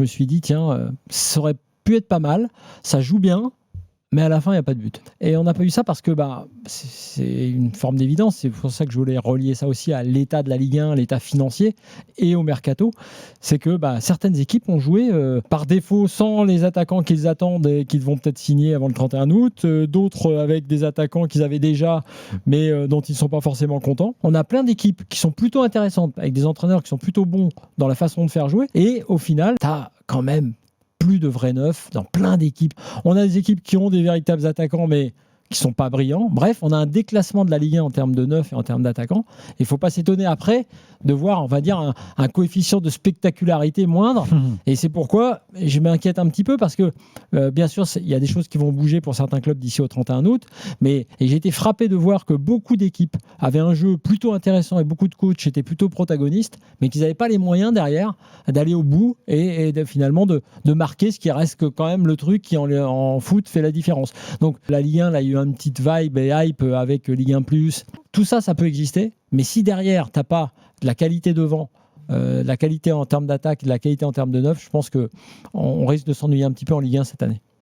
me suis dit, tiens, ça aurait pu être pas mal, ça joue bien, mais à la fin, il n'y a pas de but. Et on n'a pas eu ça parce que c'est une forme d'évidence. C'est pour ça que je voulais relier ça aussi à l'état de la Ligue 1, l'état financier et au mercato. C'est que certaines équipes ont joué par défaut sans les attaquants qu'ils attendent et qu'ils vont peut-être signer avant le 31 août. D'autres avec des attaquants qu'ils avaient déjà, mais dont ils ne sont pas forcément contents. On a plein d'équipes qui sont plutôt intéressantes, avec des entraîneurs qui sont plutôt bons dans la façon de faire jouer. Et au final, tu as quand même plus de vrais neufs dans plein d'équipes. On a des équipes qui ont des véritables attaquants, mais qui ne sont pas brillants. Bref, on a un déclassement de la Ligue 1 en termes de neufs et en termes d'attaquants. Il ne faut pas s'étonner après de voir, on va dire, un coefficient de spectacularité moindre. Et c'est pourquoi je m'inquiète un petit peu parce que, bien sûr, il y a des choses qui vont bouger pour certains clubs d'ici au 31 août. Et j'ai été frappé de voir que beaucoup d'équipes avaient un jeu plutôt intéressant et beaucoup de coachs étaient plutôt protagonistes, mais qu'ils n'avaient pas les moyens derrière d'aller au bout et finalement de marquer ce qui reste quand même le truc qui en foot fait la différence. Donc la Ligue 1, là, il y a eu une petite vibe et hype avec Ligue 1+. Tout ça, ça peut exister. Mais si derrière, tu n'as pas de la qualité devant, de la qualité en termes d'attaque, de la qualité en termes de neuf, je pense qu'on risque de s'ennuyer un petit peu en Ligue 1 cette année.